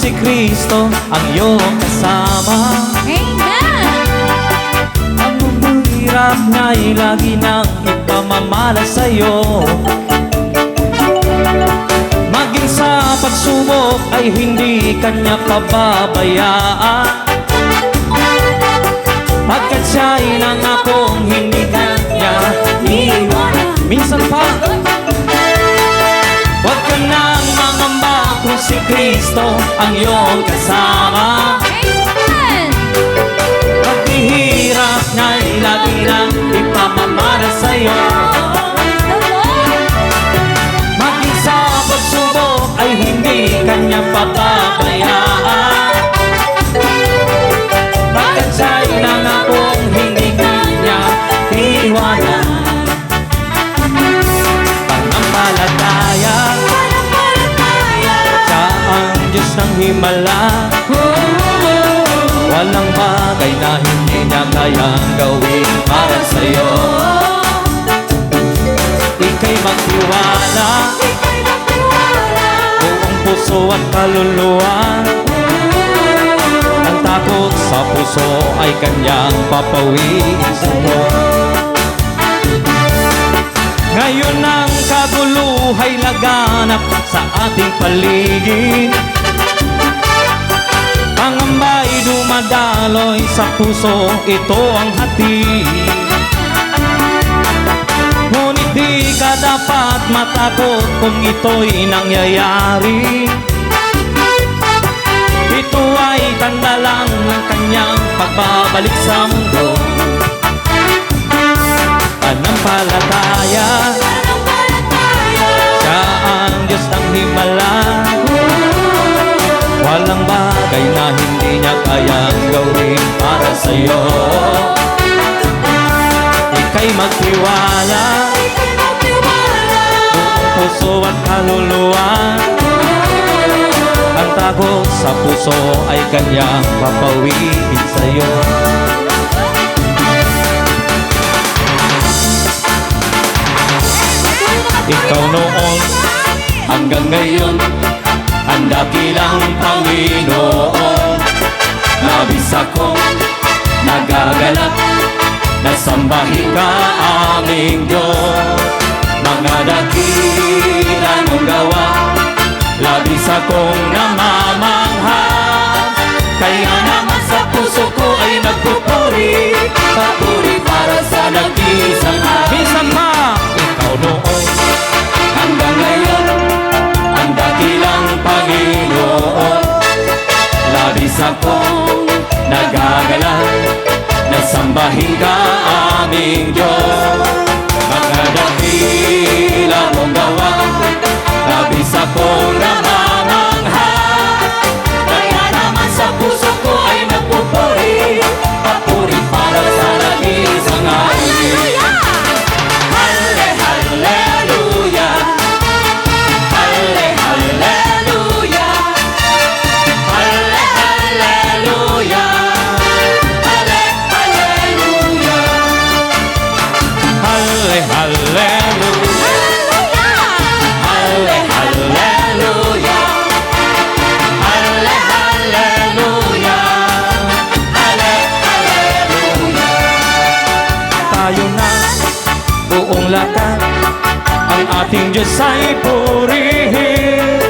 si Kristo ang iyong kasama. Amen! Ang mundong hirap nga'y lagi nang ipamamalas sa'yo. Maging sa pagsubok ay hindi kanya pababayaan, pagkat siya'y nangakong hindi kanya iiwanan. Minsan pa, huwag ka nang mangamba kung si Kristo ang iyong kasama. Amen! Paghihirap nga'y lagi nang ipamamalas sa'yo. Praise the Lord! Maging sa pagsubok ay hindi kanya pababayaan, pagkat siya'y nangakong hindi kanya iiwanan. Pananampalataya, siya ang Diyos ng himala. Walang bagay na hindi niya kayang gawin para sa'yo. Ika'y magtiwala, buong puso at kaluluwa. Ang takot sa puso ay kanyang papawiin sa'yo. Ngayon ang kaguluhay laganap sa ating paligid, pangamba'y dumadaloy sa puso, ito ang hatid. Ngunit di ka dapat matakot kung ito'y nangyayari. Ito ay tanda lang ng kanyang pagbabalik sa mundo. Pananampalataya, siya ang Diyos ng himala. Walang bagay na hindi niya kayang gawin para sa'yo. Ika'y magtiwala, buong puso at kaluluwa. Ang takot sa puso ay kanyang papawiin sa'yo. Ikaw noon hanggang ngayon, ang dakilang Panginoon. Labis akong nagagalak, nasambahin ka aming Diyos. Mga dakilang mong gawa, labis akong namamangha. Kaya naman sa puso ko ay nagpupuri, papuri para sa nag-iisang Minsan pa, ikaw noon hanggang ngayon, ang dakilang Panginoon. Labis akong nagagalak, nasambahin ka aming Diyos. Mga dakilang mong gawa, labis akong namamangha. Kaya naman sa puso ko ay nagpupuri, papuri para sa nag-iisang Hallelujah! Hallelujah! Hallelujah! Hallelujah! Tayo na buong lakas, ang ating Diyos ay purihin.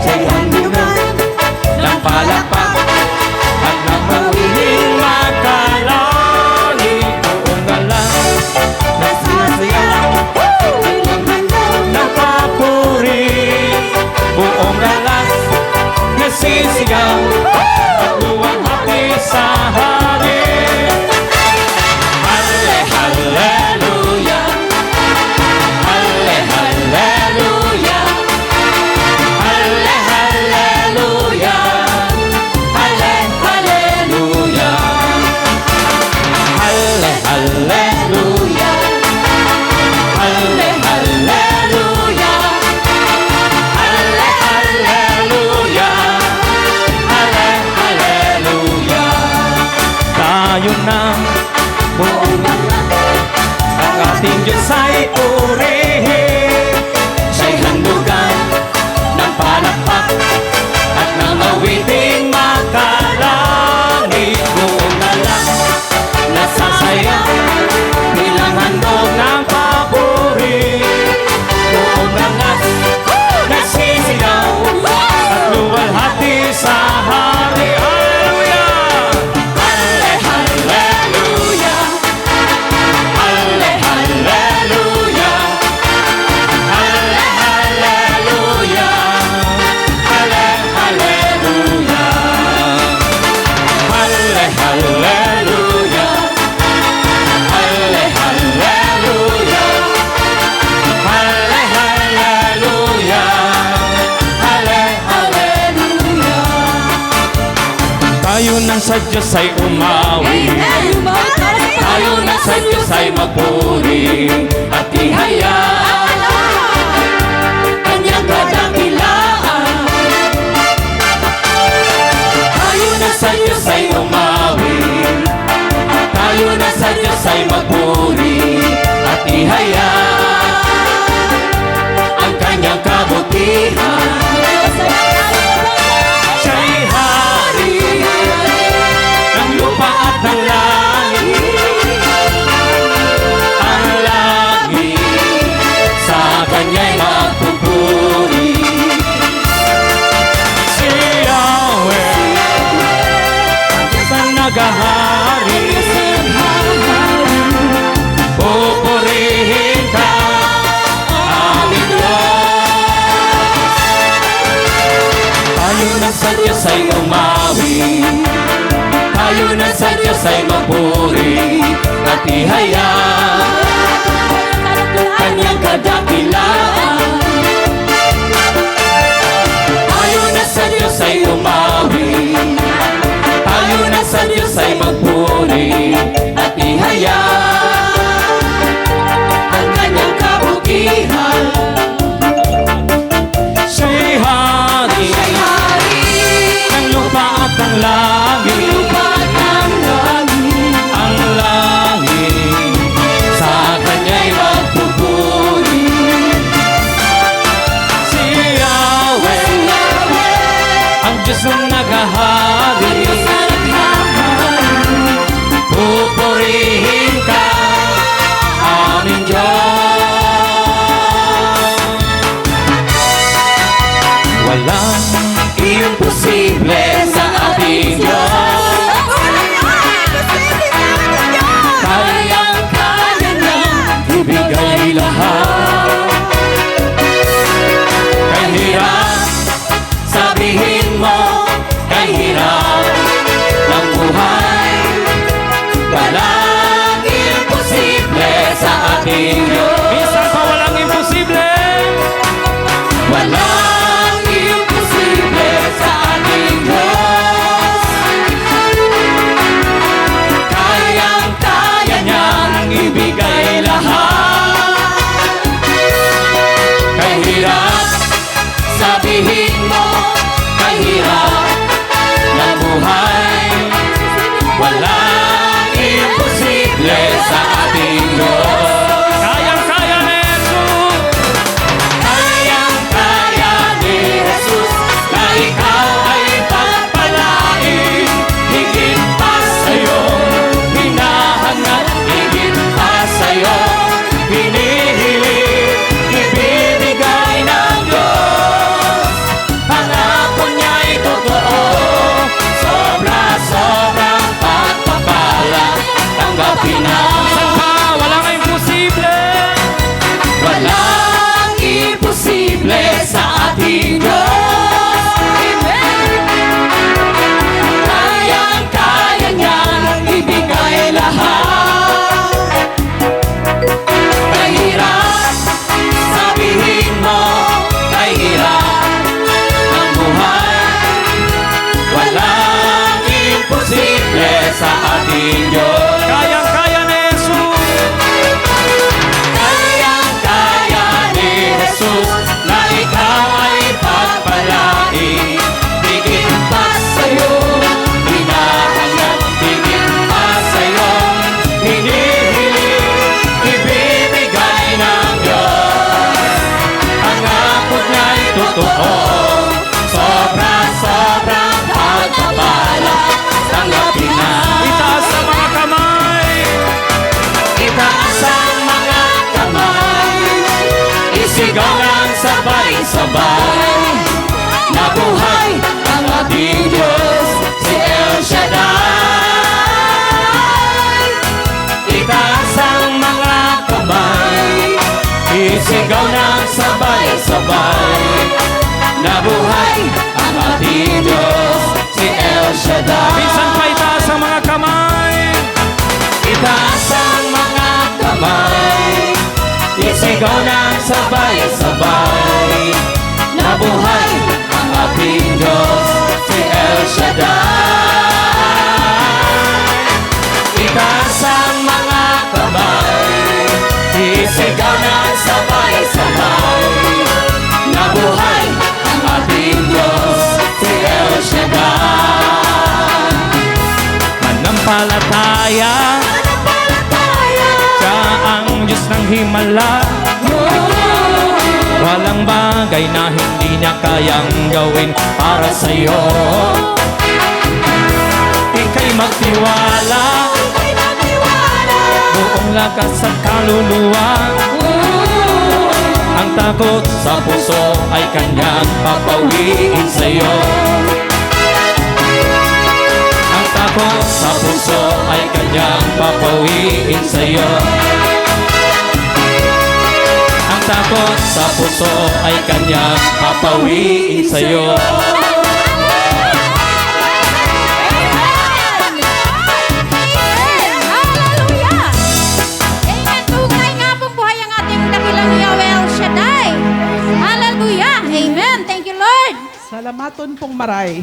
Siya'y handugan ng palakpak at ng mawiling makalangit. Buong galang nagsisayaw ng papuri. Buong galas nasisigaw at luwang hati sa hangin. Hallelujah! Hallelujah! Hallelujah! Hallelujah! Hallelujah! Hallelujah! Hallelujah! Tayo na buong ang ating Diyos ay purihin. Siya'y handugan ng palakpak at ng awitin. sa Diyos ay umawi. Amen. Bawat para sa Tayo na sa Diyos ay magpuri at ihaya Kanyang kadakilaan. Tayo na sa Diyos ay umawi. Tayo na sa Diyos ay magpuri at ihaya ang Kanyang kabutihan. Siya'y hari ng lupa at ng langit. Ang langit sa Kanya'y magpupuri. Si Yahweh ang nagahari. Pupurihin ka, aming Diyos. Tayo na sa Diyos ay umawi. Tayo na sa Diyos ay magpuri at ihaya Kanyang kadakilaan. Tayo na sa Diyos ay umawi. Tayo na sa Diyos ay magpuri at ihaya ang Kanyang kabutihan. Siya'y hari ng lupa at ng langit. Ang langit sa Kanya'y magpupuri. Si Yahweh ang Diyos ang nagahari. Pupurihin ka, aming Diyos. Walang imposible sa ating Diyos. Kayang-kaya niyang ibigay lahat. Kay hirap, sabihin mo, kay hirap ng buhay. Walang imposible sa ating Diyos. Minsan pa walang imposible. Walang imposible sa ating Diyos. Kayang-kaya niyang ibigay lahat. Kay hirap, sabihin mo, kay hirap ng buhay. Walang imposible sa ating Diyos. Kayang-kaya ni Jesus. Kayang-kaya ni Jesus na ikaw ay pagpalain. Higit pa sa'yo hinahangat, higit pa sa'yo hinihiling. Ibibigay ng Diyos, pangako niya'y totoo. Sobra-sobrang pagpapala, tanggapin na. Walang imposible. Walang imposible sa ating Diyos. Kayang-kaya niyang ibigay lahat. Kahirap, sabihin mo, kahirap ng buhay. Walang imposible sa ating Diyos. Kayang-kaya ni Jesus. Kayang-kaya ni Jesus na ikaw ay pagpalain. Higit pa sa'yo hinahangat, higit pa sa'yo hinihiling. Ibibigay ng Diyos, pangako niya'y totoo. Sobra-sobrang pagpapala, tanggapin na. Itaas ang mga kamay. Itaas ang mga kamay. Isigaw ng sabay-sabay. Nabuhay ang ating Diyos, si El Shaddai. Itaas ang mga kamay. Isigaw ng sabay-sabay. Nabuhay ang ating Diyos, si El Shaddai. Minsan pa itaas ang mga kamay. Itaas ang mga kamay. Isigaw ng sabay-sabay. Nabuhay ang ating Diyos, si El Shaddai. Pananampalataya Siya ang Diyos ng himala Walang bagay na hindi niya kayang gawin para sa'yo Ika'y magtiwala Buong lakas at kaluluwa Ang takot sa puso ay kanyang papawiin sa'yo Ang takot sa puso ay kanyang papawiin sa'yo Ang takot sa puso ay kanyang papawiin sa'yo Hallelujah! Amen. Tunay nga pong buhay ang ating dakilang Yahweh El Shaddai. Hallelujah! Amen. Thank you, Lord. Salamaton pong maray.